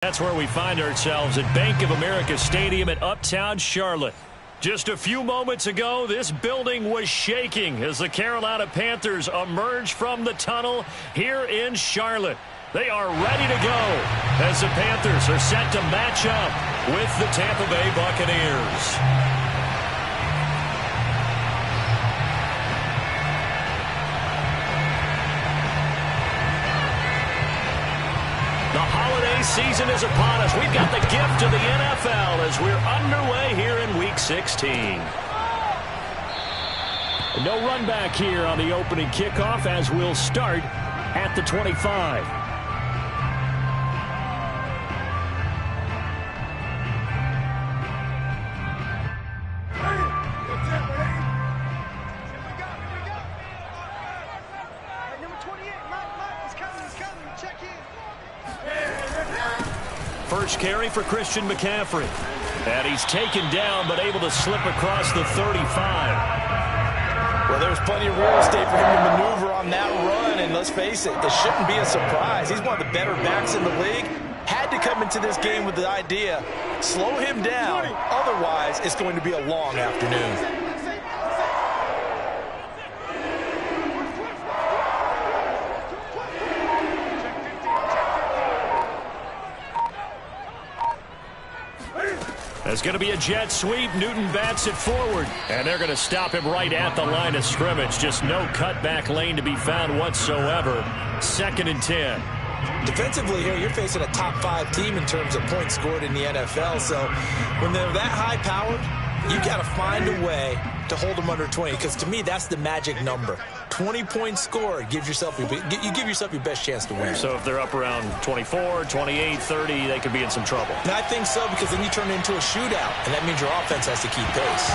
That's where we find ourselves at Bank of America Stadium in Uptown Charlotte. Just a few moments ago, this building was shaking as the Carolina Panthers emerged from the tunnel here in Charlotte. They are ready to go as the Panthers are set to match up with the Tampa Bay Buccaneers. The holiday season is upon us. We've got the gift of the NFL as we're underway here in Week 16. No run back here on the opening kickoff as we'll start at the 25. First carry for Christian McCaffrey. And he's taken down but able to slip across the 35. Well, there's plenty of real estate for him to maneuver on that run. And let's face it, this shouldn't be a surprise. He's one of the better backs in the league. Had to come into this game with the idea, slow him down. Otherwise, it's going to be a long afternoon. There's going to be a jet sweep. Newton bats it forward. And they're going to stop him right at the line of scrimmage. Just no cutback lane to be found whatsoever. 2nd and 10. Defensively here, you're facing a top 5 team in terms of points scored in the NFL. So when they're that high-powered, you got to find a way to hold them under 20. Because to me, that's the magic number. 20 points scored gives yourself you give yourself your best chance to win. So if they're up around 24, 28, 30, they could be in some trouble. And I think so, because then you turn it into a shootout, and that means your offense has to keep pace.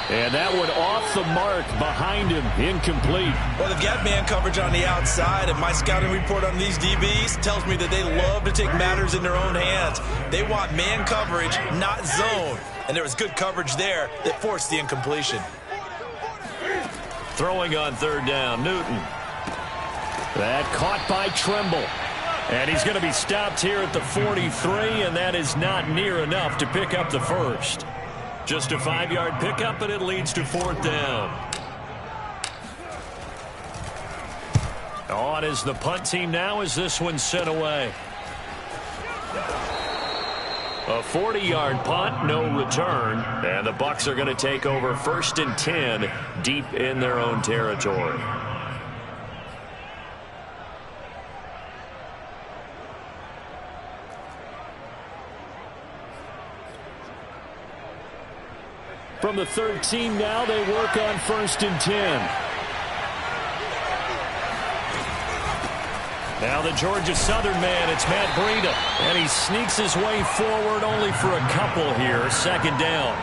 And that one off the mark behind him, incomplete. Well, they've got man coverage on the outside, and my scouting report on these DBs tells me that they love to take matters in their own hands. They want man coverage, not zone. And there was good coverage there that forced the incompletion. Throwing on 3rd down, Newton. That caught by Trimble. And he's going to be stopped here at the 43, and that is not near enough to pick up the first. Just a 5-yard pickup, and it leads to 4th down. On is the punt team now as this one's sent away. A 40-yard punt, no return. And the Bucs are going to take over 1st and 10 deep in their own territory. From the 13 now, they work on 1st and 10. Now the Georgia Southern man, it's Matt Breida. And he sneaks his way forward only for a couple here. 2nd down.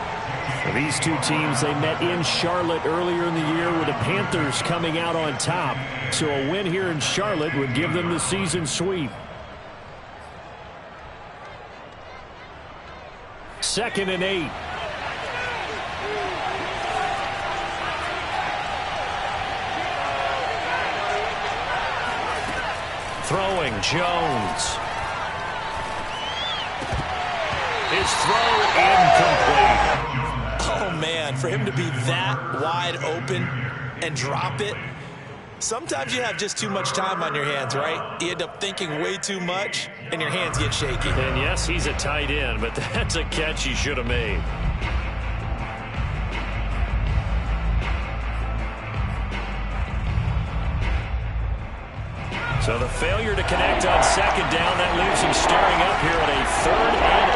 These two teams, they met in Charlotte earlier in the year with the Panthers coming out on top. So a win here in Charlotte would give them the season sweep. 2nd and 8. Throwing, Jones. His throw incomplete. Oh, man, for him to be that wide open and drop it, sometimes you have just too much time on your hands, right? You end up thinking way too much, and your hands get shaky. And, yes, he's a tight end, but that's a catch he should have made. So the failure to connect on 2nd down, that leaves him staring up here at a 3rd and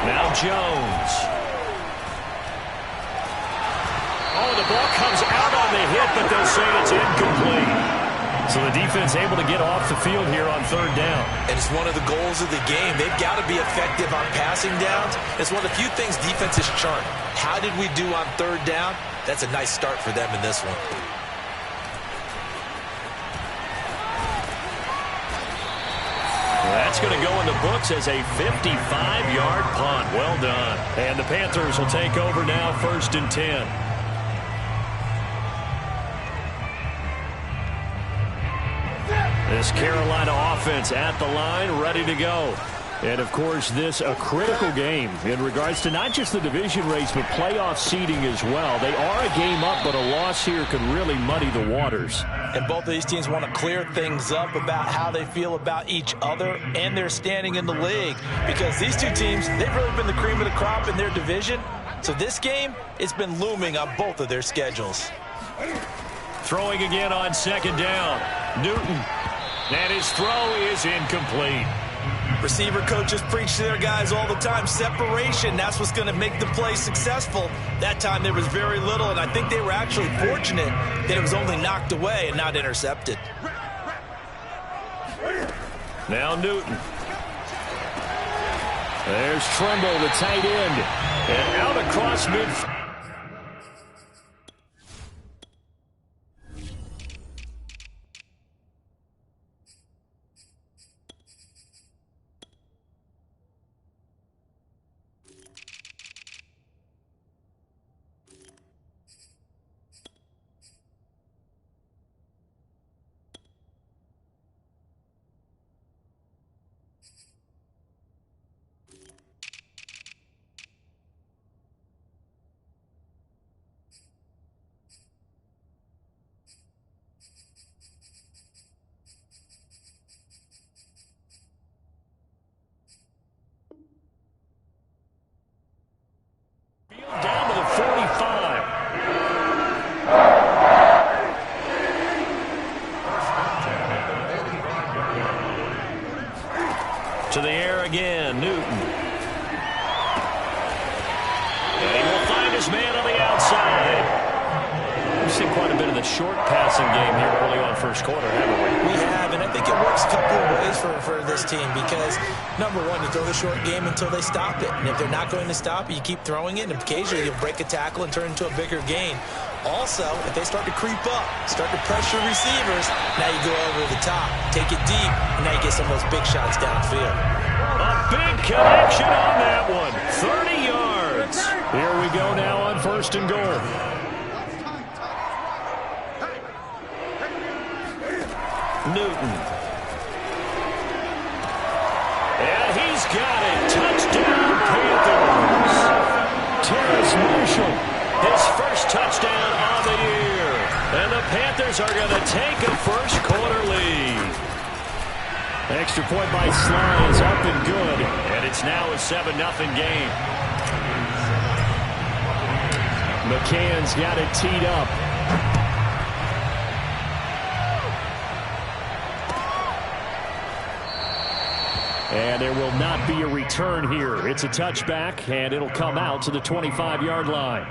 8. Now Jones. Oh, the ball comes out on the hit, but they'll say it's incomplete. So the defense able to get off the field here on 3rd down. And it's one of the goals of the game. They've got to be effective on passing downs. It's one of the few things defenses chart. How did we do on 3rd down? That's a nice start for them in this one. That's going to go in the books as a 55-yard punt. Well done. And the Panthers will take over now, 1st and 10. This Carolina offense at the line, ready to go. And, of course, this a critical game in regards to not just the division race, but playoff seeding as well. They are a game up, but a loss here could really muddy the waters. And both of these teams want to clear things up about how they feel about each other and their standing in the league. Because these two teams, they've really been the cream of the crop in their division. So this game, it's been looming on both of their schedules. Throwing again on second down. Newton. And his throw is incomplete. Receiver coaches preach to their guys all the time. Separation, that's what's going to make the play successful. That time there was very little, and I think they were actually fortunate that it was only knocked away and not intercepted. Now Newton. There's Tremble, the tight end. And out across midfield. Down to the 45. To the air again, Newton. And he will find his man on the outside. We've seen quite a bit of the short passing game here early on first quarter, haven't we? We have, and I think it works a couple of ways for this team because, number one, you throw the short game until they stop it. And if they're not going to stop it, you keep throwing it, and occasionally you'll break a tackle and turn it into a bigger gain. Also, if they start to creep up, start to pressure receivers, now you go over the top, take it deep, and now you get some of those big shots downfield. A big connection on that one. 30 yards. Here we go now on first and goal. Newton. And he's got it. Touchdown, Panthers. Terrace Marshall, his first touchdown of the year. And the Panthers are going to take a first quarter lead. Extra point by Sly is up and good. And it's now a 7-0 game. McCann's got it teed up. And there will not be a return here. It's a touchback, and it'll come out to the 25-yard line.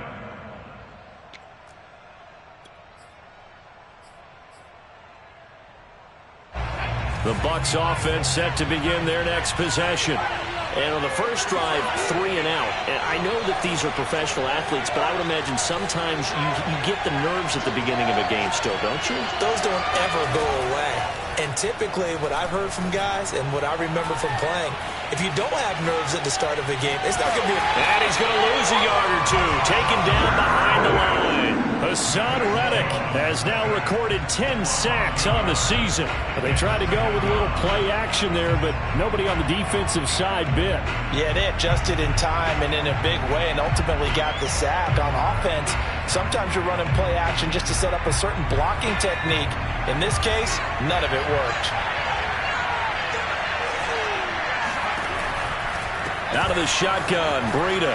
The Bucs offense set to begin their next possession. And on the first drive, 3 and out. And I know that these are professional athletes, but I would imagine sometimes you get the nerves at the beginning of a game still, don't you? Those don't ever go away. And typically what I've heard from guys and what I remember from playing, if you don't have nerves at the start of a game, it's not going to be... And he's going to lose a yard or two. Taken down behind the line. Hassan Reddick has now recorded 10 sacks on the season. They tried to go with a little play action there, but nobody on the defensive side bit. Yeah, they adjusted in time and in a big way and ultimately got the sack. On offense, sometimes you're running play action just to set up a certain blocking technique. In this case, none of it worked. Out of the shotgun, Breida.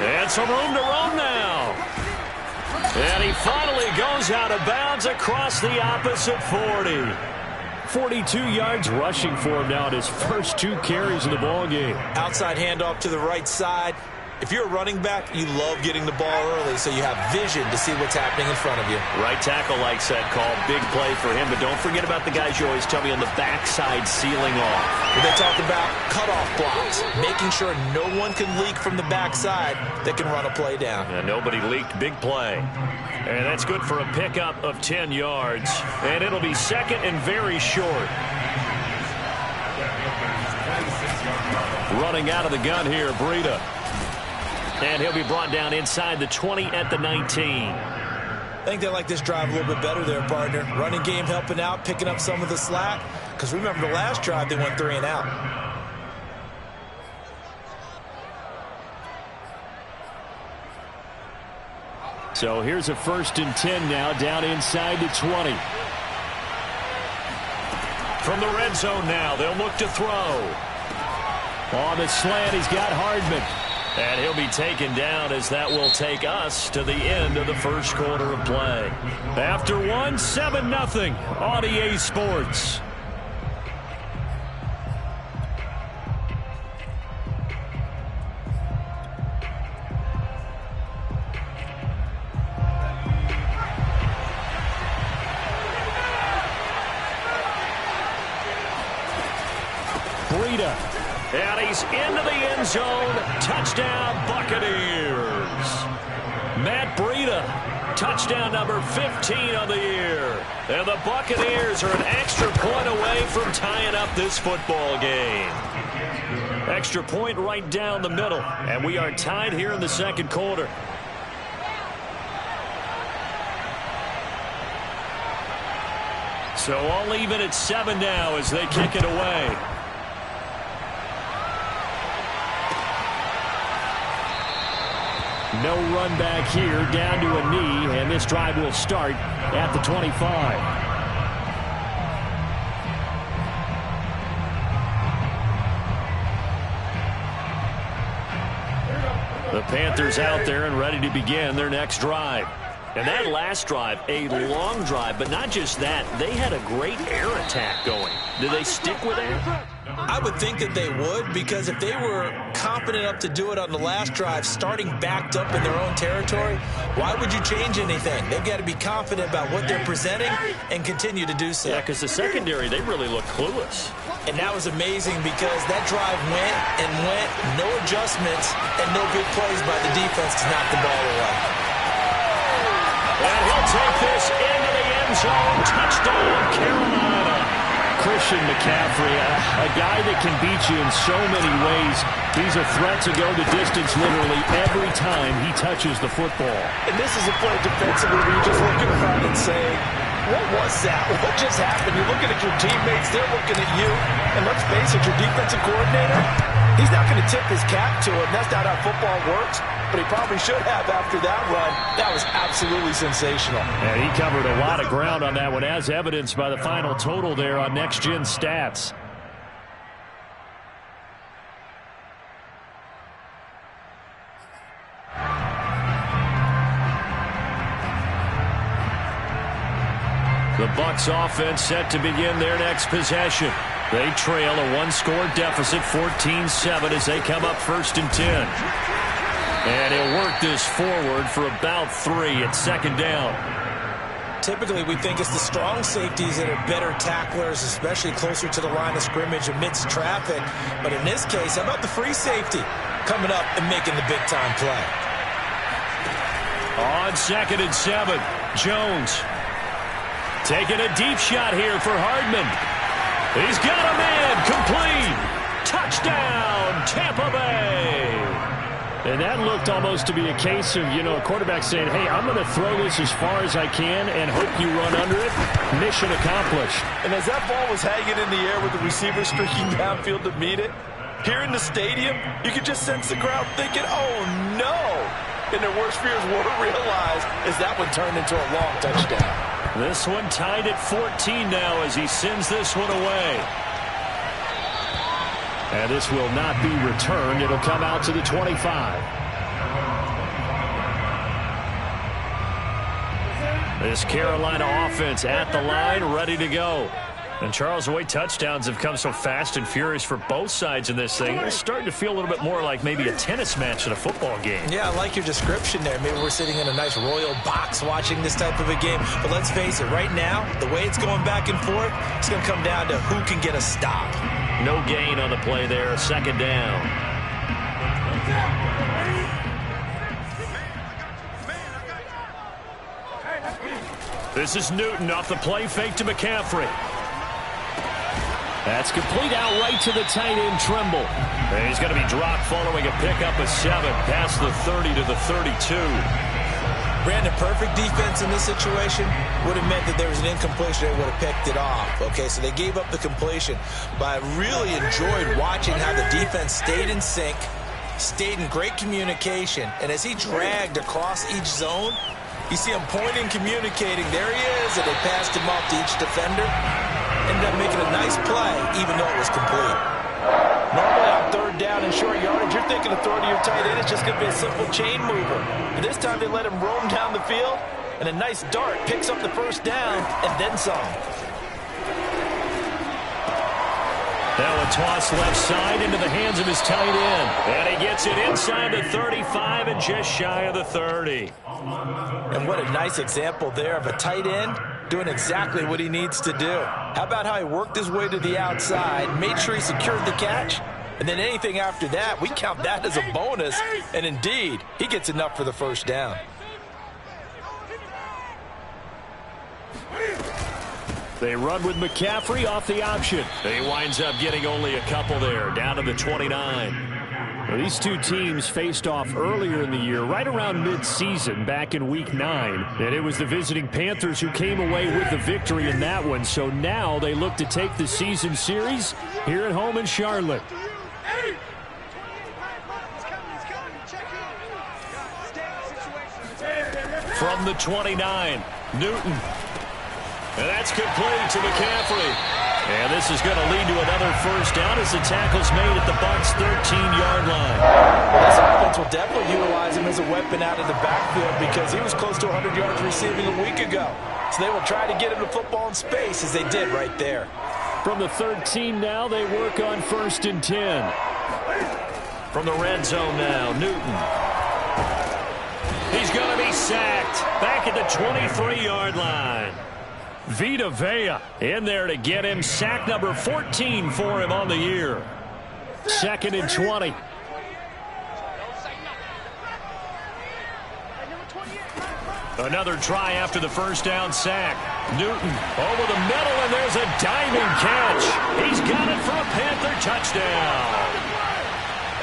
And some room to roam now. And he finally goes out of bounds across the opposite 40. 42 yards rushing for him now at his first 2 carries of the ball game. Outside handoff to the right side. If you're a running back, you love getting the ball early so you have vision to see what's happening in front of you. Right tackle likes that call. Big play for him. But don't forget about the guys you always tell me on the backside sealing off. They talk about cutoff blocks, making sure no one can leak from the backside that can run a play down. And nobody leaked. Big play. And that's good for a pickup of 10 yards. And it'll be second and very short. Running out of the gun here, Breida. And he'll be brought down inside the 20 at the 19. I think they like this drive a little bit better there, partner. Running game helping out, picking up some of the slack. Because remember the last drive, they went 3 and out. So here's a 1st and 10 now, down inside the 20. From the red zone now, they'll look to throw. On the slant, he's got Hardman. And he'll be taken down as that will take us to the end of the first quarter of play. After one, 7-0 on EA Sports. And he's into the end zone. Touchdown, Buccaneers. Matt Breida, touchdown number 15 on the year. And the Buccaneers are an extra point away from tying up this football game. Extra point right down the middle. And we are tied here in the second quarter. So all even at 7 now as they kick it away. No run back here, down to a knee, and this drive will start at the 25. The Panthers out there and ready to begin their next drive. And that last drive, a long drive, but not just that, they had a great air attack going. Do they stick with that? I would think that they would, because if they were confident enough to do it on the last drive, starting backed up in their own territory, why would you change anything? They've got to be confident about what they're presenting and continue to do so. Yeah, because the secondary, they really look clueless. And that was amazing because that drive went and went, no adjustments, and no big plays by the defense to knock the ball away. And he'll take this into the end zone. Touchdown, Carolina. Christian McCaffrey, a guy that can beat you in so many ways. He's a threat to go the distance literally every time he touches the football. And this is a play defensively where you're just looking around and saying, what was that? What just happened? You're looking at your teammates. They're looking at you. And let's face it, your defensive coordinator, he's not going to tip his cap to him. That's not how football works. But he probably should have after that run. That was absolutely sensational. And he covered a lot of ground on that one, as evidenced by the final total there on Next Gen Stats. The Bucs offense set to begin their next possession. They trail a one-score deficit, 14-7, as they come up 1st and 10. And he'll work this forward for about 3 at 2nd down. Typically, we think it's the strong safeties that are better tacklers, especially closer to the line of scrimmage amidst traffic. But in this case, how about the free safety coming up and making the big-time play? On 2nd and 7, Jones taking a deep shot here for Hardman. He's got a man, complete. Touchdown, Tampa Bay. And that looked almost to be a case of, a quarterback saying, hey, I'm going to throw this as far as I can and hope you run under it. Mission accomplished. And as that ball was hanging in the air with the receiver streaking downfield to meet it, here in the stadium, you could just sense the crowd thinking, oh, no. And their worst fears were realized as that one turned into a long touchdown. This one tied at 14 now as he sends this one away. And this will not be returned. It'll come out to the 25. This Carolina offense at the line, ready to go. And Charles, the way touchdowns have come so fast and furious for both sides in this thing, it's starting to feel a little bit more like maybe a tennis match in a football game. Yeah, I like your description there. Maybe we're sitting in a nice royal box watching this type of a game. But let's face it, right now, the way it's going back and forth, it's going to come down to who can get a stop. No gain on the play there, 2nd down. This is Newton off the play fake to McCaffrey. That's complete out right to the tight end, Trimble. And he's going to be dropped following a pickup of 7 past the 30 to the 32. Brandon, perfect defense in this situation would have meant that there was an incompletion. They would have picked it off. Okay, so they gave up the completion. But I really enjoyed watching how the defense stayed in sync, stayed in great communication, and as he dragged across each zone, you see him pointing, communicating. There he is, and they passed him off to each defender. Ended up making a nice play, even though it was complete. Normally on third down and short yardage, you're thinking of throwing to your tight end. It's just going to be a simple chain mover. But this time they let him roam down the field, and a nice dart picks up the first down and then some. Now a toss left side into the hands of his tight end. And he gets it inside the 35 and just shy of the 30. And what a nice example there of a tight end doing exactly what he needs to do. How about how he worked his way to the outside, made sure he secured the catch, and then anything after that, we count that as a bonus. And indeed, he gets enough for the first down. They run with McCaffrey off the option. He winds up getting only a couple there, down to the 29. Well, these two teams faced off earlier in the year, right around mid-season, back in Week 9. And it was the visiting Panthers who came away with the victory in that one. So now they look to take the season series here at home in Charlotte. From the 29, Newton. And that's complete to McCaffrey. And this is going to lead to another first down as the tackle's made at the Bucs' 13-yard line. Well, this offense will definitely utilize him as a weapon out of the backfield because he was close to 100 yards receiving a week ago. So they will try to get him the football in space as they did right there. From the 13 now, they work on 1st and 10. From the red zone now, Newton. He's going to be sacked back at the 23-yard line. Vita Vea in there to get him. Sack number 14 for him on the year. 2nd and 20. Another try after the first down sack. Newton over the middle, and there's a diving catch. He's got it for a Panther touchdown.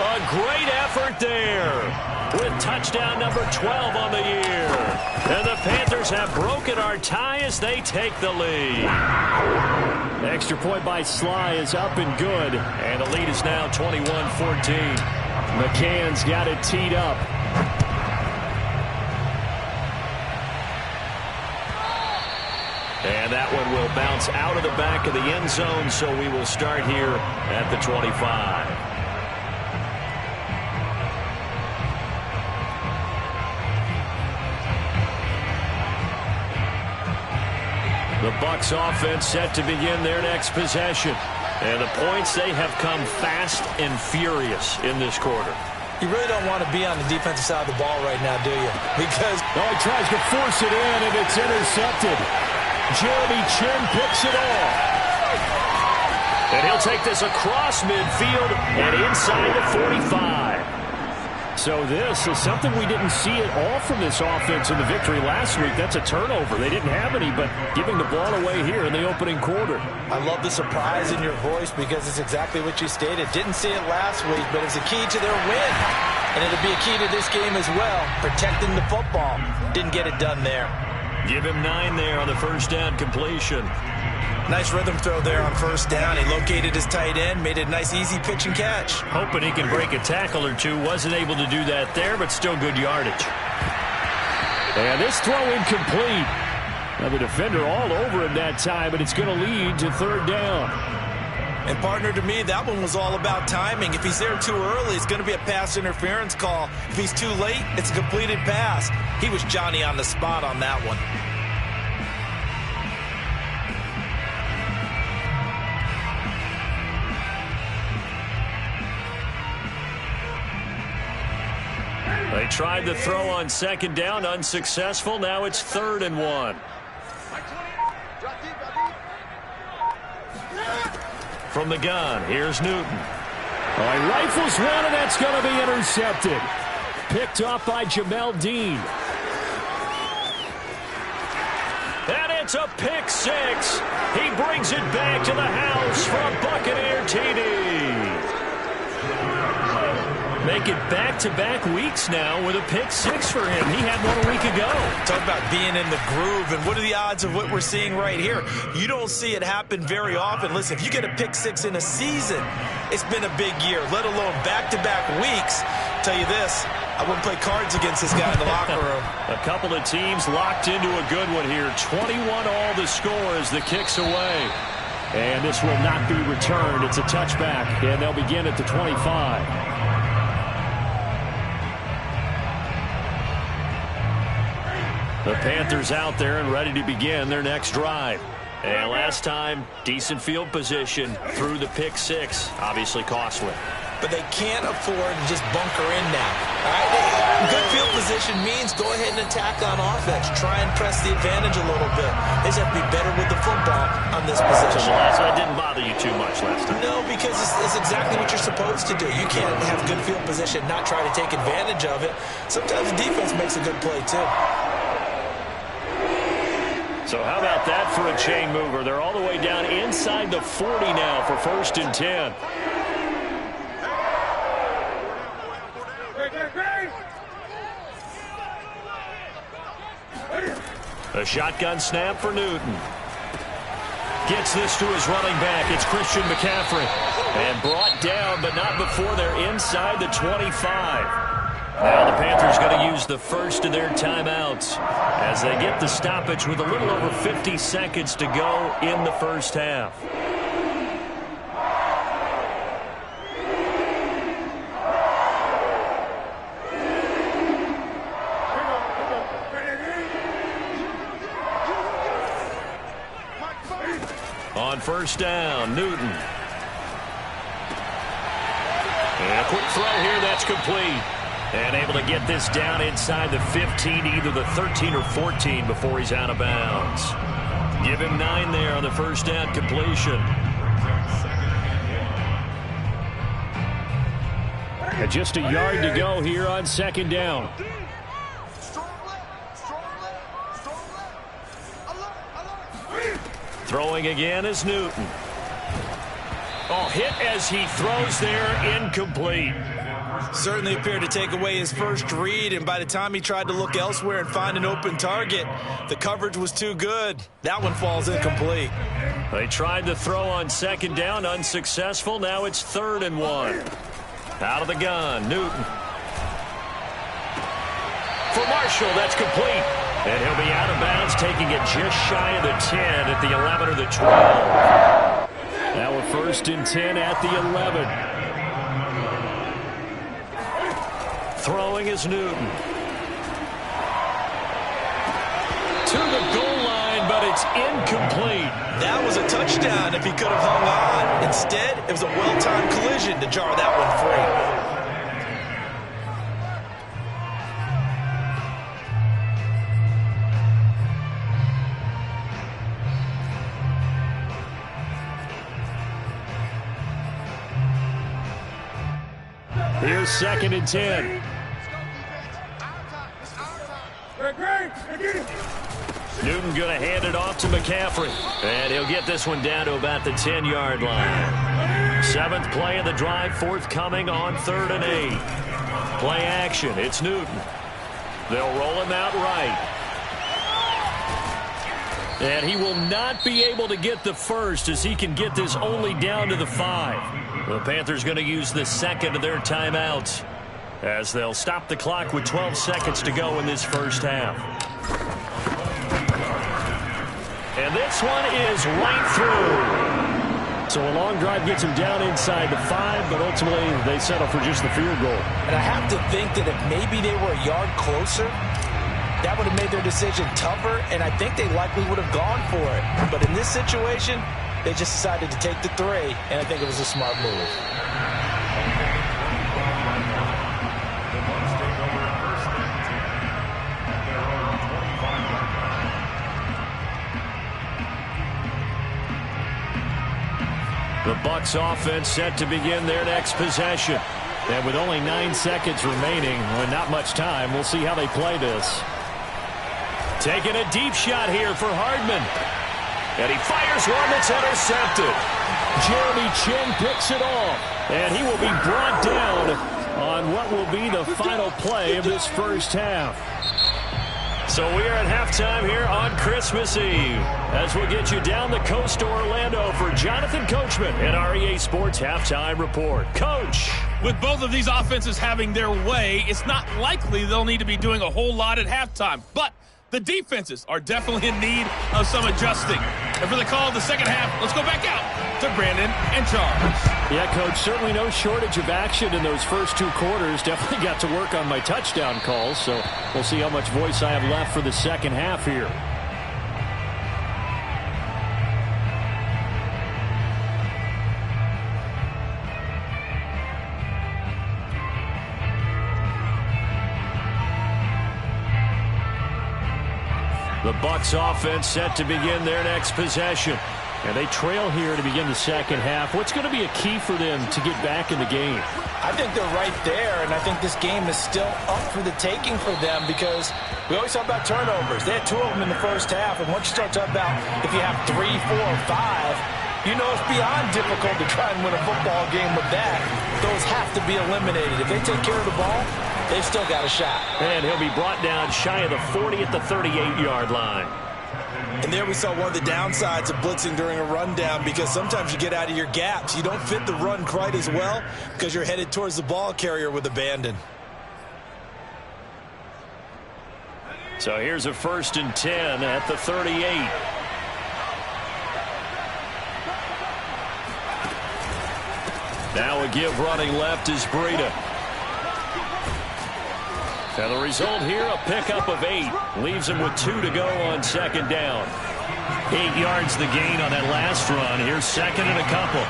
A great effort there with touchdown number 12 on the year. And the Panthers have broken our tie as they take the lead. Extra point by Sly is up and good. And the lead is now 21-14. McCann's got it teed up. And that one will bounce out of the back of the end zone, so we will start here at the 25. The Bucs offense set to begin their next possession. And the points, they have come fast and furious in this quarter. You really don't want to be on the defensive side of the ball right now, do you? Because he tries to force it in, and it's intercepted. Jeremy Chin picks it off. And he'll take this across midfield and inside the 45. So this is something we didn't see at all from this offense in the victory last week. That's a turnover. They didn't have any, but giving the ball away here in the opening quarter. I love the surprise in your voice because it's exactly what you stated. Didn't see it last week, but it's a key to their win. And it'll be a key to this game as well, protecting the football. Didn't get it done there. Give him 9 there on the first down completion. Nice rhythm throw there on first down. He located his tight end, made a nice easy pitch and catch. Hoping he can break a tackle or two. Wasn't able to do that there, but still good yardage. And this throw incomplete. Now the defender all over him that time, but it's going to lead to 3rd down. And partner, to me, that one was all about timing. If he's there too early, it's going to be a pass interference call. If he's too late, it's a completed pass. He was Johnny on the spot on that one. They tried the throw on 2nd down, unsuccessful. Now it's 3rd and 1. From the gun, here's Newton. He rifles one, and that's going to be intercepted. Picked off by Jamel Dean. And it's a pick 6. He brings it back to the house for a Buccaneer TD. make it back-to-back weeks now with a pick six for him. He had one a week ago. Talk about being in the groove, and what are the odds of what we're seeing right here? You don't see it happen very often. Listen, if you get a pick six in a season, it's been a big year, let alone back-to-back weeks. I'll tell you this, I wouldn't play cards against this guy in the locker room. A couple of teams locked into a good one here. 21 all the score as the kick's away. And this will not be returned. It's a touchback, and they'll begin at the 25. The Panthers out there and ready to begin their next drive. And last time, decent field position through the pick six. Obviously costly. But they can't afford to just bunker in now. All right? Good field position means go ahead and attack on offense. Try and press the advantage a little bit. They just have to be better with the football on this position. So that didn't bother you too much last time. No, because it's exactly what you're supposed to do. You can't have good field position, not try to take advantage of it. Sometimes the defense makes a good play, too. So how about that for a chain mover? They're all the way down inside the 40 now for 1st and 10. A shotgun snap for Newton. Gets this to his running back. It's Christian McCaffrey. And brought down, but not before they're inside the 25. Now the Panthers going to use the first of their timeouts as they get the stoppage with a little over 50 seconds to go in the first half. On first down, Newton. And a quick throw here, that's complete. And able to get this down inside the 15, either the 13 or 14 before he's out of bounds. Give him 9 there on the first down completion. And just a yard to go here on second down. Throwing again is Newton. Oh, hit as he throws there, incomplete. Certainly appeared to take away his first read, and by the time he tried to look elsewhere and find an open target, the coverage was too good. That one falls incomplete. They tried to throw on second down, unsuccessful. Now it's 3rd and 1. Out of the gun, Newton. For Marshall, that's complete. And he'll be out of bounds, taking it just shy of the 10 at the 11 or the 12. Now we're 1st and 10 at the 11. Throwing is Newton. To the goal line, but it's incomplete. That was a touchdown if he could have hung on. Instead, it was a well-timed collision to jar that one free. Here's 2nd and 10. Newton going to hand it off to McCaffrey. And he'll get this one down to about the 10-yard line. 7th play of the drive, forthcoming on 3rd and 8. Play action. It's Newton. They'll roll him out right. And he will not be able to get the first as he can get this only down to the 5. The Panthers going to use the second of their timeouts as they'll stop the clock with 12 seconds to go in this first half. And this one is right through. So a long drive gets him down inside the 5, but ultimately they settle for just the field goal. And I have to think that if maybe they were a yard closer, that would have made their decision tougher, and I think they likely would have gone for it. But in this situation, they just decided to take the 3, and I think it was a smart move. The Bucs offense set to begin their next possession. And with only 9 seconds remaining, and not much time, we'll see how they play this. Taking a deep shot here for Hardman. And he fires one that's intercepted. Jeremy Chin picks it off. And he will be brought down on what will be the final play of this first half. So we are at halftime here on Christmas Eve as we'll get you down the coast to Orlando for Jonathan Coachman and our EA Sports Halftime Report. Coach. With both of these offenses having their way, it's not likely they'll need to be doing a whole lot at halftime. But the defenses are definitely in need of some adjusting. And for the call of the second half, let's go back out to Brandon and Charles. Yeah, Coach, certainly no shortage of action in those first two quarters. Definitely got to work on my touchdown calls, so we'll see how much voice I have left for the second half here. The Bucs offense set to begin their next possession. And they trail here to begin the second half. What's going to be a key for them to get back in the game? I think they're right there, and I think this game is still up for the taking for them because we always talk about turnovers. They had 2 of them in the first half, and once you start talking about if you have 3, 4, 5, you know it's beyond difficult to try and win a football game with that. Those have to be eliminated. If they take care of the ball, they've still got a shot. And he'll be brought down shy of the 40 at the 38-yard line. And there we saw one of the downsides of blitzing during a rundown because sometimes you get out of your gaps. You don't fit the run quite as well because you're headed towards the ball carrier with abandon. So here's a 1st and 10 at the 38. Now a give running left is Breida. And the result here, a pickup of 8. Leaves him with 2 to go on second down. 8 yards the gain on that last run. Here's second and a couple.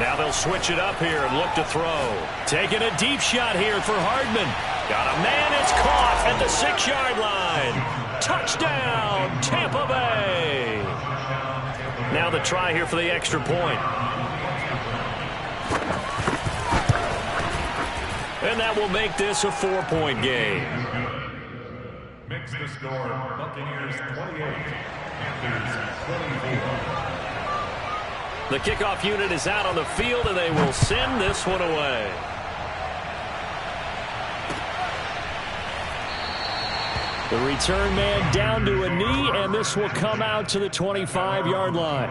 Now they'll switch it up here and look to throw. Taking a deep shot here for Hardman. Got a man, it's caught at the 6-yard line. Touchdown, Tampa Bay. Now the try here for the extra point. And that will make this a 4-point game. Makes the score Buccaneers 28, Panthers 24. The kickoff unit is out on the field, and they will send this one away. The return man down to a knee, and this will come out to the 25-yard line.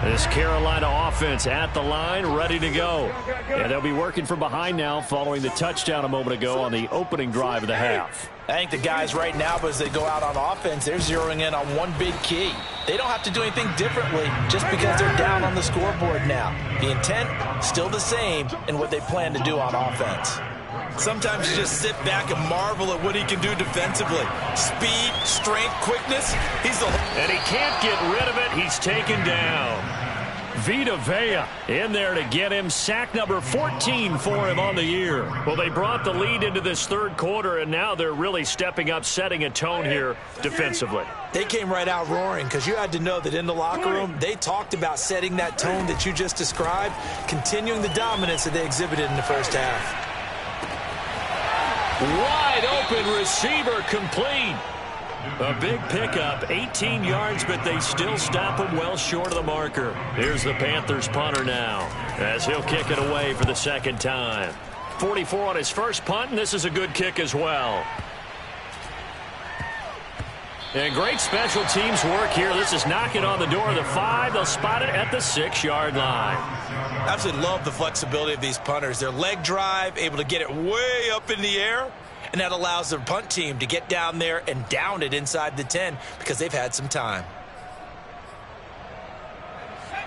This Carolina offense at the line, ready to go. And they'll be working from behind now following the touchdown a moment ago on the opening drive of the half. I think the guys right now, as they go out on offense, they're zeroing in on one big key. They don't have to do anything differently just because they're down on the scoreboard now. The intent, still the same in what they plan to do on offense. Sometimes you just sit back and marvel at what he can do defensively. Speed, strength, quickness. And he can't get rid of it. He's taken down. Vita Vea in there to get him. Sack number 14 for him on the year. Well, they brought the lead into this third quarter, and now they're really stepping up, setting a tone here defensively. They came right out roaring because you had to know that in the locker room, they talked about setting that tone that you just described, continuing the dominance that they exhibited in the first half. Wide open receiver complete. A big pickup, 18 yards, but they still stop him well short of the marker. Here's the Panthers punter now as he'll kick it away for the second time. 44 on his first punt, and this is a good kick as well. And great special teams work here. This is knocking on the door of the 5. They'll spot it at the 6-yard line. Absolutely love the flexibility of these punters. Their leg drive, able to get it way up in the air, and that allows their punt team to get down there and down it inside the 10 because they've had some time.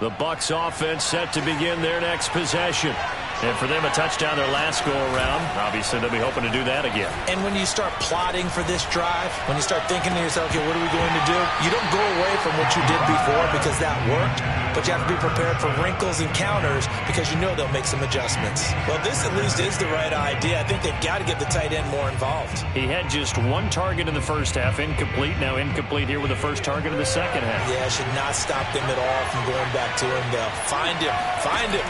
The Bucs offense set to begin their next possession. And for them, a touchdown their last go-around. Obviously, they'll be hoping to do that again. And when you start plotting for this drive, when you start thinking to yourself, okay, what are we going to do? You don't go away from what you did before because that worked, but you have to be prepared for wrinkles and counters because you know they'll make some adjustments. Well, this at least is the right idea. I think they've got to get the tight end more involved. He had just one target in the first half, incomplete. Now incomplete here with the first target in the second half. Yeah, should not stop them at all from going back to him, though. Find him. Find him.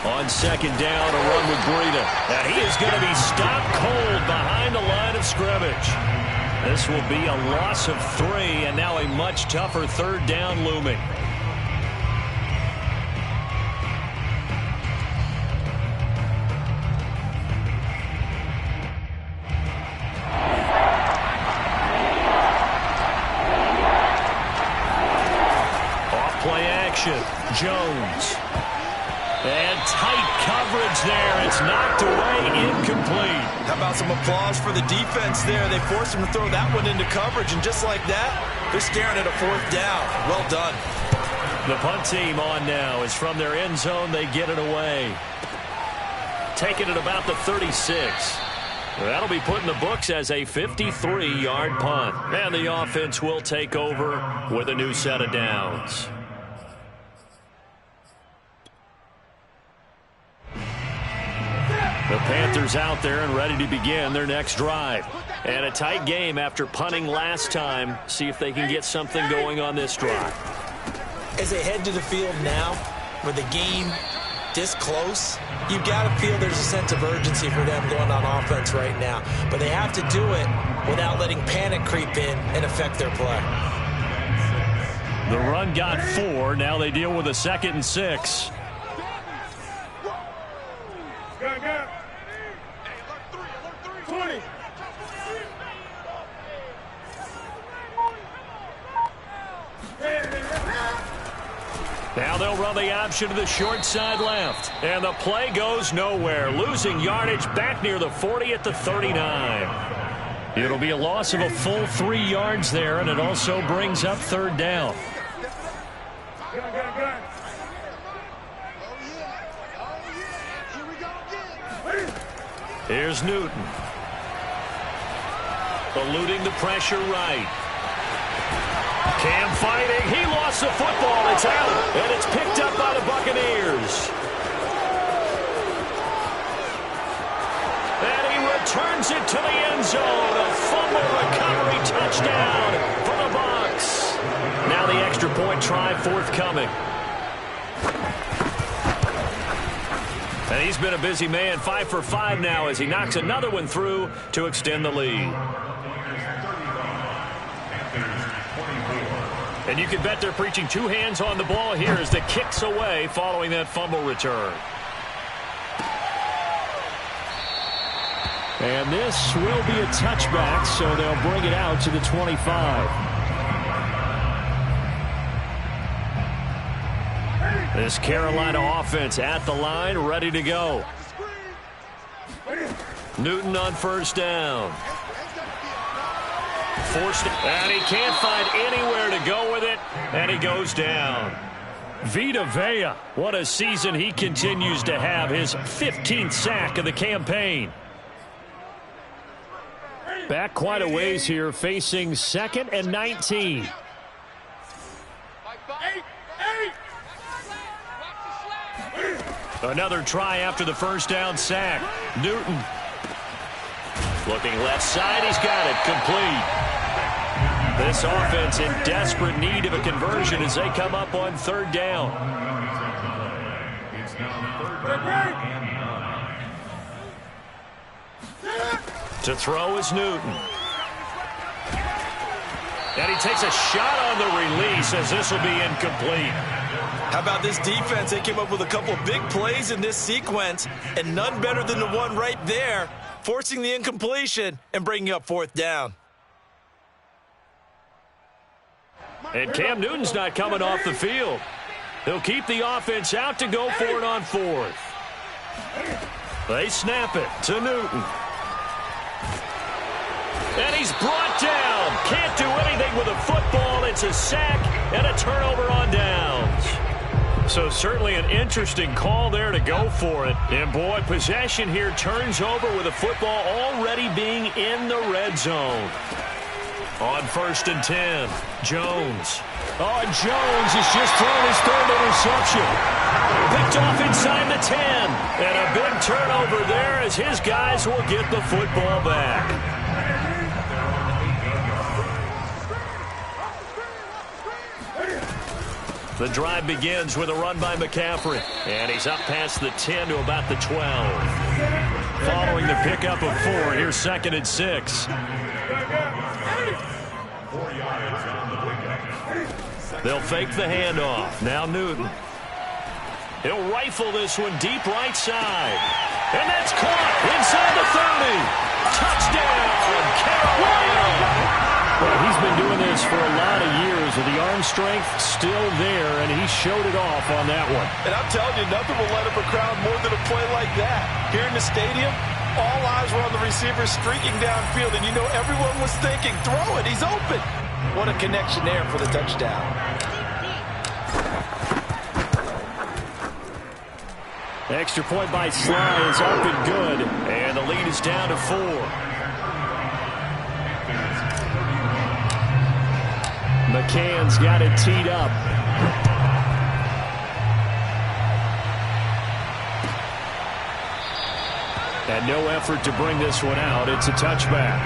On second down, a run with Breida. And he is going to be stopped cold behind the line of scrimmage. This will be a loss of 3, and now a much tougher third down looming. Off-play action. Jones. And tight coverage there. It's knocked away, incomplete. How about some applause for the defense there? They forced him to throw that one into coverage, and just like that, they're staring at a 4th down. Well done. The punt team on now. Is from their end zone. They get it away. Taking it about the 36. That'll be put in the books as a 53-yard punt. And the offense will take over with a new set of downs. The Panthers out there and ready to begin their next drive. And a tight game after punting last time. See if they can get something going on this drive. As they head to the field now, with the game this close, you've got to feel there's a sense of urgency for them going on offense right now. But they have to do it without letting panic creep in and affect their play. The run got 4. Now they deal with a 2nd and 6. Now they'll run the option to the short side left. And the play goes nowhere. Losing yardage back near the 40 at the 39. It'll be a loss of a full 3 yards there, and it also brings up 3rd down. Here's Newton. Eluding the pressure right. Cam fighting. He lost the football. It's out. And it's picked up by the Buccaneers. And he returns it to the end zone. A fumble recovery touchdown for the Bucs. Now the extra point try forthcoming. And he's been a busy man. 5 for 5 now as he knocks another one through to extend the lead. And you can bet they're preaching 2 hands on the ball here as the kick's away following that fumble return. And this will be a touchback, so they'll bring it out to the 25. This Carolina offense at the line, ready to go. Newton on 1st down. Forced it, and he can't find anywhere to go with it, and he goes down. Vita Vea, what a season he continues to have, his 15th sack of the campaign. Back quite a ways here, facing 2nd and 19. Another try after the 1st down sack. Newton. Looking left side, he's got it, complete. This offense in desperate need of a conversion as they come up on 3rd down. It's now 3rd and 9. To throw is Newton. And he takes a shot on the release as this will be incomplete. How about this defense? They came up with a couple of big plays in this sequence, and none better than the one right there, forcing the incompletion and bringing up 4th down. And Cam Newton's not coming off the field. He'll keep the offense out to go for it on 4th. They snap it to Newton. And he's brought down. Can't do anything with a football. It's a sack and a turnover on downs. So certainly an interesting call there to go for it. And boy, possession here turns over with the football already being in the red zone. On 1st and 10, Jones. Oh, and Jones has just thrown his 3rd interception. Picked off inside the 10. And a big turnover there as his guys will get the football back. The drive begins with a run by McCaffrey. And he's up past the 10 to about the 12. Following the pickup of 4, here's 2nd and 6. They'll fake the handoff. Now Newton. He'll rifle this one deep right side. And that's caught inside the 30. Touchdown, Carolina. Well, he's been doing this for a lot of years with the arm strength still there, and he showed it off on that one. And I'm telling you, nothing will light up a crowd more than a play like that. Here in the stadium, all eyes were on the receiver streaking downfield, and you know everyone was thinking, throw it, he's open. What a connection there for the touchdown. Extra point by Sly is up and good, and the lead is down to 4. McCann's got it teed up. And no effort to bring this one out. It's a touchback.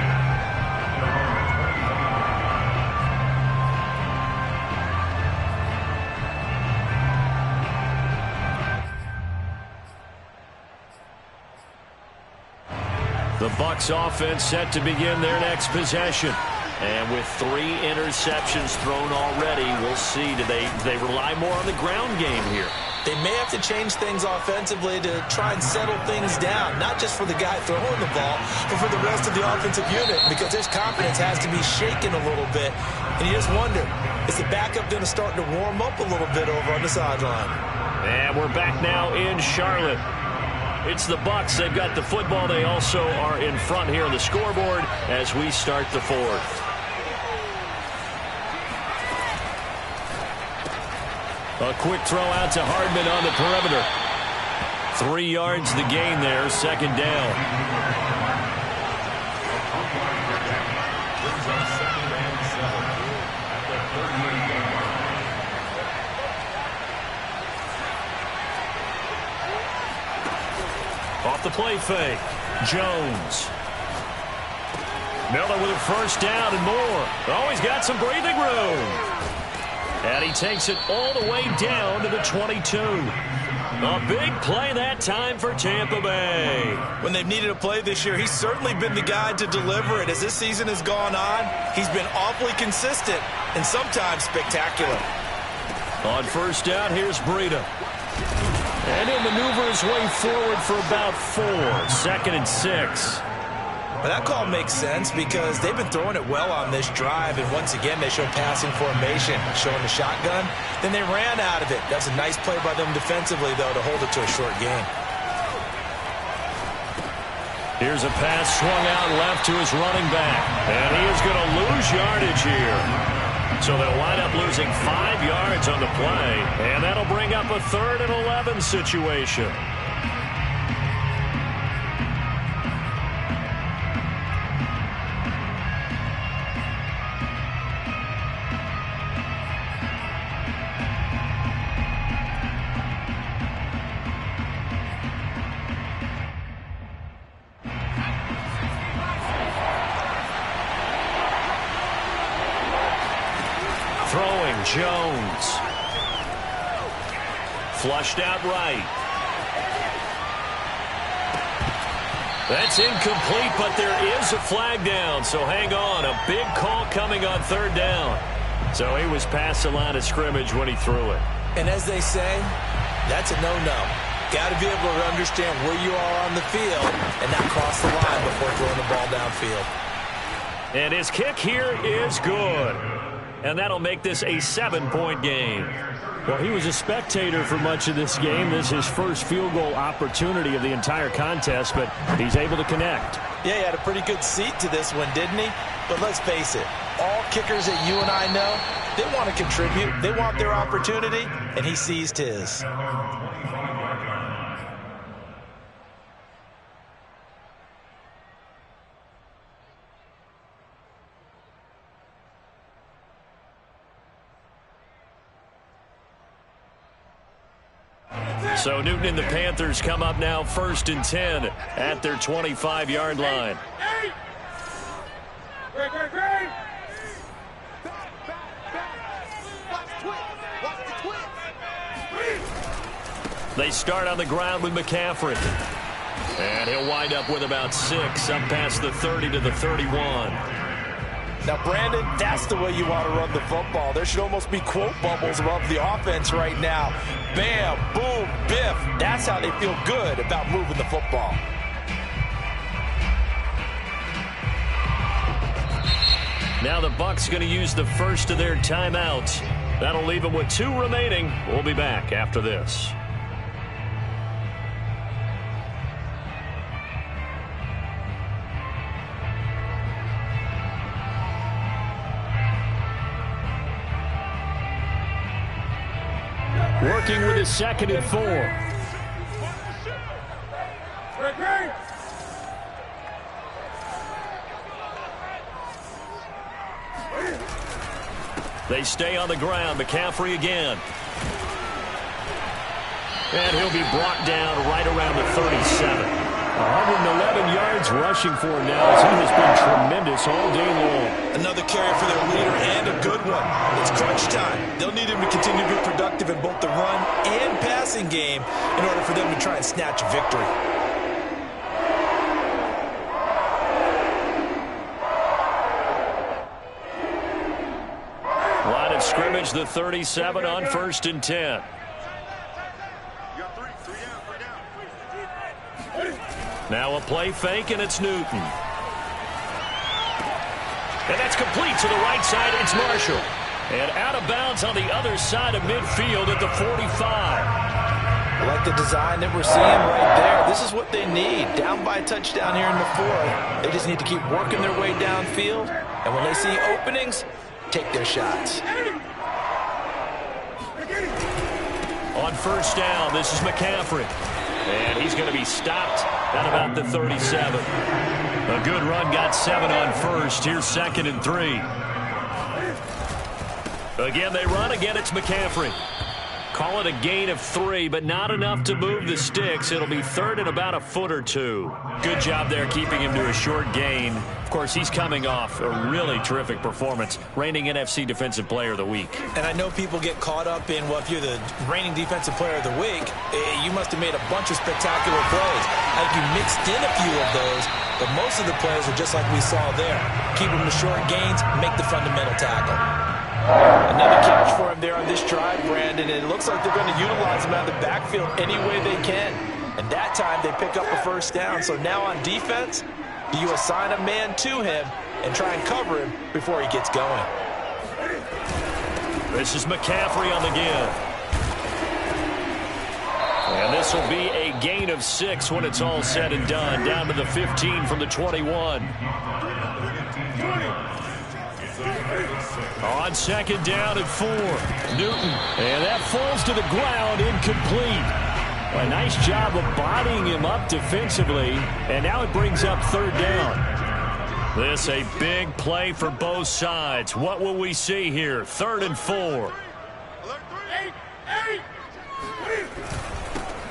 The Bucs offense set to begin their next possession. And with 3 interceptions thrown already, we'll see. Do they rely more on the ground game here? They may have to change things offensively to try and settle things down, not just for the guy throwing the ball, but for the rest of the offensive unit, because his confidence has to be shaken a little bit. And you just wonder, is the backup going to start to warm up a little bit over on the sideline? And we're back now in Charlotte. It's the Bucs. They've got the football. They also are in front here on the scoreboard as we start the 4th. A quick throw out to Hardman on the perimeter. 3 yards the gain there, 2nd down. Off the play fake. Jones. Miller with a 1st down and more. Always got some breathing room. And he takes it all the way down to the 22. A big play that time for Tampa Bay. When they've needed a play this year, he's certainly been the guy to deliver it. As this season has gone on, he's been awfully consistent and sometimes spectacular. On 1st down, here's Breida. And he'll maneuver his way forward for about 4. 2nd and 6. But that call makes sense because they've been throwing it well on this drive, and once again they show passing formation, showing the shotgun. Then they ran out of it. That's a nice play by them defensively, though, to hold it to a short game. Here's a pass swung out left to his running back, and he is going to lose yardage here. So they'll wind up losing 5 yards on the play, and that'll bring up a 3rd and 11 situation. Throwing, Jones. Flushed out right. That's incomplete, but there is a flag down, so hang on. A big call coming on 3rd down. So he was past the line of scrimmage when he threw it. And as they say, that's a no-no. Got to be able to understand where you are on the field and not cross the line before throwing the ball downfield. And his kick here is good. And that'll make this a 7-point game. Well, he was a spectator for much of this game. This is his first field goal opportunity of the entire contest, but he's able to connect. Yeah, he had a pretty good seat to this one, didn't he? But let's face it, all kickers that you and I know, they want to contribute. They want their opportunity, and he seized his. So Newton and the Panthers come up now 1st and 10 at their 25-yard line. They start on the ground with McCaffrey. And he'll wind up with about 6, up past the 30 to the 31. Now, Brandon, that's the way you want to run the football. There should almost be quote bubbles above the offense right now. Bam, boom, biff. That's how they feel good about moving the football. Now the Bucs going to use the first of their timeouts. That'll leave them with 2 remaining. We'll be back after this. Working with his 2nd and 4. They stay on the ground. McCaffrey again. And he'll be brought down right around the 37. 111 yards rushing for him now as he has been tremendous all day long. Another carry for their leader and a good one. It's crunch time. They'll need him to continue to be productive in both the run and passing game in order for them to try and snatch a victory. Line of scrimmage, the 37 on 1st and 10. Now a play fake, and it's Newton. And that's complete to the right side. It's Marshall. And out of bounds on the other side of midfield at the 45. I like the design that we're seeing right there. This is what they need. Down by a touchdown here in the 4th. They just need to keep working their way downfield. And when they see openings, take their shots. On 1st down, this is McCaffrey. And he's going to be stopped at about the 37. A good run, got 7 on 1st. Here's 2nd and 3. Again, they run. Again, it's McCaffrey. Call it a gain of 3, but not enough to move the sticks. It'll be 3rd and about a foot or 2. Good job there keeping him to a short gain. Of course, he's coming off a really terrific performance, reigning NFC Defensive Player of the Week. And I know people get caught up in, well, if you're the reigning Defensive Player of the Week, you must have made a bunch of spectacular plays. I think you mixed in a few of those, but most of the plays are just like we saw there. Keep them to short gains, make the fundamental tackle. Another catch for him there on this drive, Brandon, and it looks like they're going to utilize him out of the backfield any way they can. And that time they pick up a 1st down. So now on defense, do you assign a man to him and try and cover him before he gets going? This is McCaffrey on the give. And this will be a gain of 6 when it's all said and done. Down to the 15 from the 21. On 2nd down and 4. Newton. And that falls to the ground, incomplete. A nice job of bodying him up defensively. And now it brings up 3rd down. This a big play for both sides. What will we see here? 3rd and 4.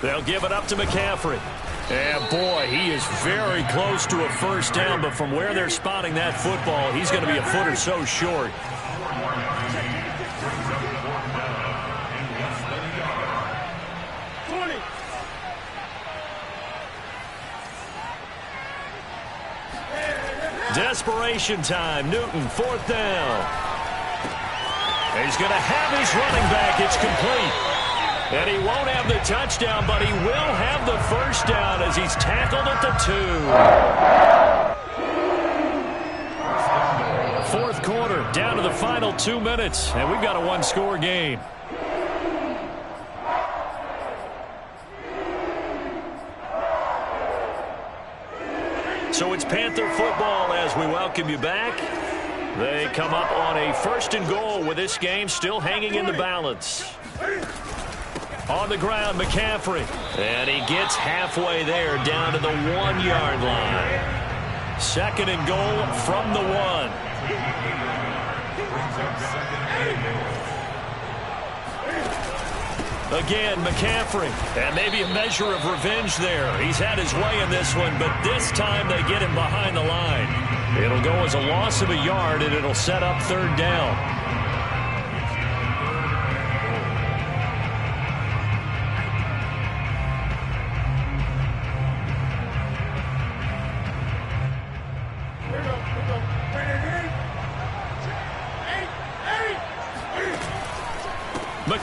They'll give it up to McCaffrey. And boy, he is very close to a 1st down, but from where they're spotting that football, he's going to be a foot or so short. Desperation time. Newton, 4th down. He's going to have his running back. It's complete. And he won't have the touchdown, but he will have the 1st down as he's tackled at the 2. 4th quarter, down to the final 2 minutes, and we've got a 1-score game. So it's Panther football as we welcome you back. They come up on a 1st and goal with this game still hanging in the balance. On the ground, McCaffrey. And he gets halfway there down to the 1-yard line. 2nd and goal from the 1. Again, McCaffrey. And maybe a measure of revenge there. He's had his way in this one, but this time they get him behind the line. It'll go as a loss of a yard, and it'll set up 3rd down.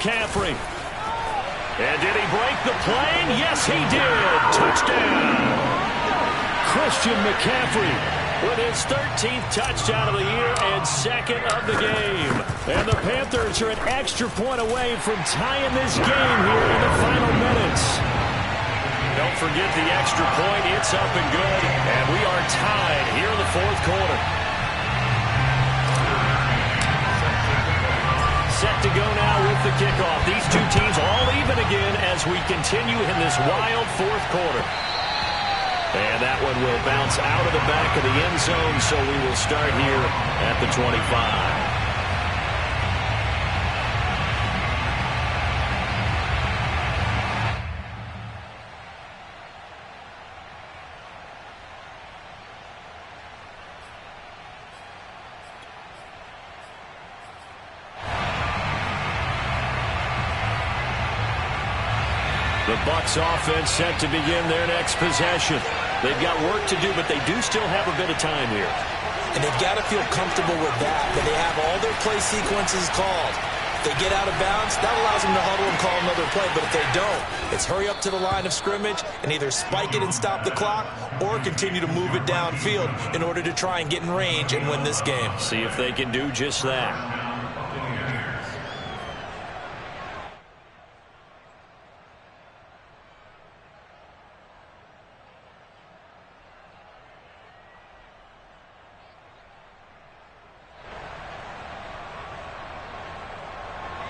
McCaffrey. And did he break the plane? Yes, he did. Touchdown. Christian McCaffrey with his 13th touchdown of the year and second of the game. And the Panthers are an extra point away from tying this game here in the final minutes. Don't forget the extra point. It's up and good. And we are tied here in the fourth quarter. Set to go now with the kickoff. These two teams all even again as we continue in this wild fourth quarter. And that one will bounce out of the back of the end zone, so we will start here at the 25. The Bucs offense set to begin their next possession. They've got work to do, but they do still have a bit of time here. And they've got to feel comfortable with that they have all their play sequences called. If they get out of bounds, that allows them to huddle and call another play. But if they don't, it's hurry up to the line of scrimmage and either spike it and stop the clock or continue to move it downfield in order to try and get in range and win this game. See if they can do just that.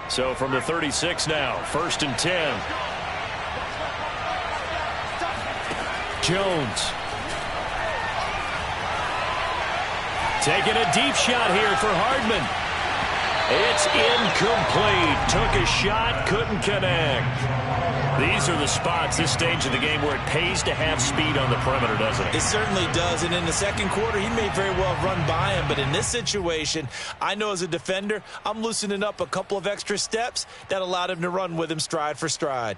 So from the 36 now, 1st and 10. Jones. Taking a deep shot here for Hardman. It's incomplete. Took a shot, couldn't connect. These are the spots, this stage of the game, where it pays to have speed on the perimeter, doesn't it? It certainly does, and in the second quarter, he may very well run by him, but in this situation, I know as a defender, I'm loosening up a couple of extra steps that allowed him to run with him stride for stride.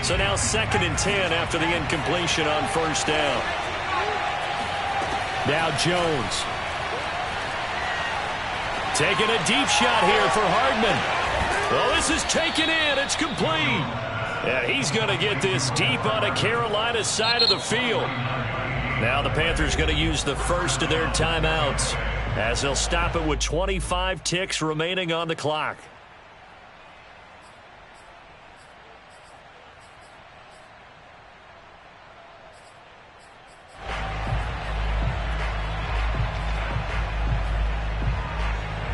So now 2nd and 10 after the incompletion on 1st down. Now Jones. Taking a deep shot here for Hardman. Well, this is taken in. It's complete. Yeah, he's going to get this deep on a Carolina side of the field. Now the Panthers going to use the first of their timeouts as they'll stop it with 25 ticks remaining on the clock.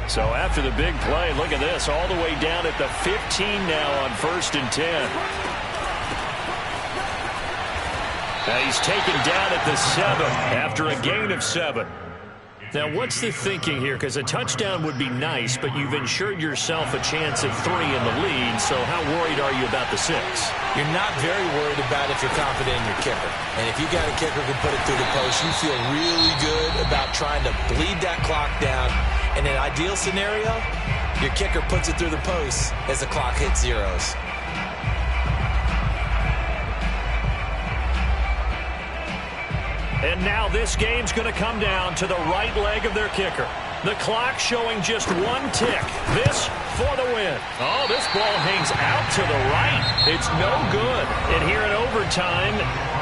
So after the big play, look at this, all the way down at the 15 now on 1st and 10. Now he's taken down at the 7 after a gain of 7. Now what's the thinking here? Because a touchdown would be nice, but you've ensured yourself a chance at 3 in the lead, so how worried are you about the 6? You're not very worried about if you're confident in your kicker. And if you got a kicker who can put it through the post, you feel really good about trying to bleed that clock down. In an ideal scenario, your kicker puts it through the post as the clock hits zeros. And now this game's going to come down to the right leg of their kicker. The clock showing just 1 tick. This for the win. Oh, this ball hangs out to the right. It's no good. And here in overtime,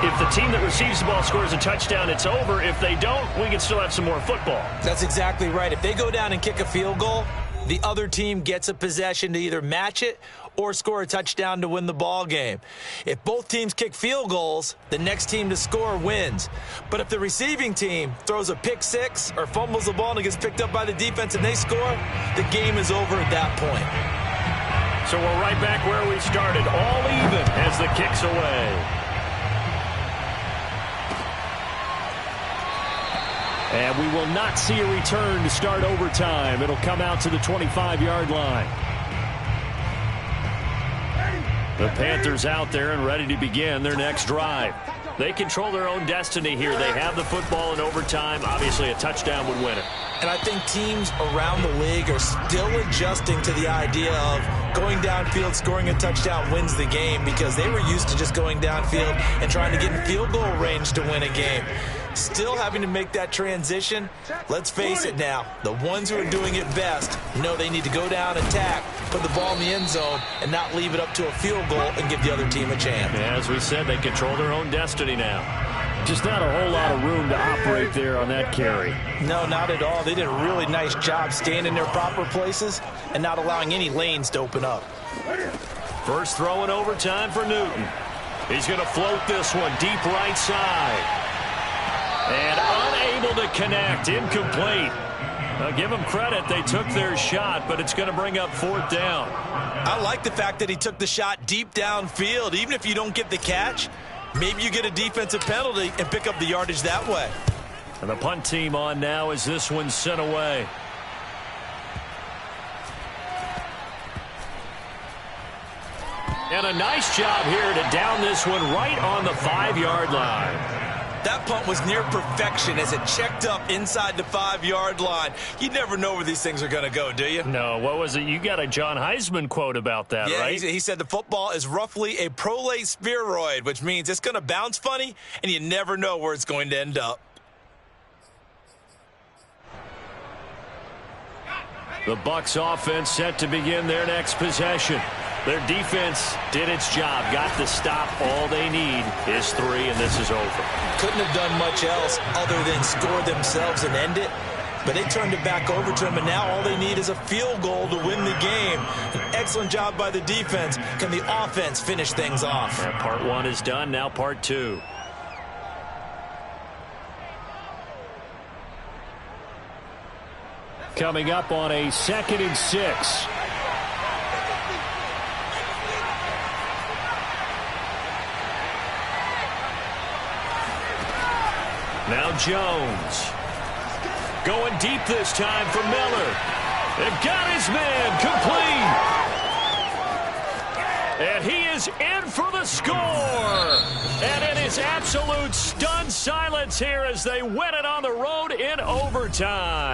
if the team that receives the ball scores a touchdown, it's over. If they don't, we can still have some more football. That's exactly right. If they go down and kick a field goal, the other team gets a possession to either match it or score a touchdown to win the ball game. If both teams kick field goals, the next team to score wins. But if the receiving team throws a pick 6 or fumbles the ball and it gets picked up by the defense and they score, the game is over at that point. So we're right back where we started, all even as the kick's away. And we will not see a return to start overtime. It'll come out to the 25-yard line. The Panthers out there and ready to begin their next drive. They control their own destiny here. They have the football in overtime. Obviously, a touchdown would win it. And I think teams around the league are still adjusting to the idea of going downfield, scoring a touchdown wins the game, because they were used to just going downfield and trying to get in field goal range to win a game. Still having to make that transition. Let's face it now, the ones who are doing it best know they need to go down, attack, put the ball in the end zone, and not leave it up to a field goal and give the other team a chance. As we said, they control their own destiny now. Just not a whole lot of room to operate there on that carry. No, not at all. They did a really nice job staying in their proper places and not allowing any lanes to open up. First throw in overtime for Newton. He's going to float this one deep right side. And unable to connect. Incomplete. Now, give them credit. They took their shot, but it's going to bring up fourth down. I like the fact that he took the shot deep downfield. Even if you don't get the catch, maybe you get a defensive penalty and pick up the yardage that way. And the punt team on now as this one's sent away. And a nice job here to down this one right on the 5-yard line. That punt was near perfection as it checked up inside the 5-yard line. You never know where these things are going to go, do you? No, what was it? You got a John Heisman quote about that, yeah, right? He said the football is roughly a prolate spheroid, which means it's going to bounce funny, and you never know where it's going to end up. The Bucs offense set to begin their next possession. Their defense did its job, got the stop. All they need is 3, and this is over. Couldn't have done much else other than score themselves and end it. But they turned it back over to them, and now all they need is a field goal to win the game. An excellent job by the defense. Can the offense finish things off? And part 1 is done, now part 2. Coming up on a 2nd and 6. Now Jones. Going deep this time for Miller. And got his man complete. And he is in for the score. And it is absolute stunned silence here as they win it on the road in overtime.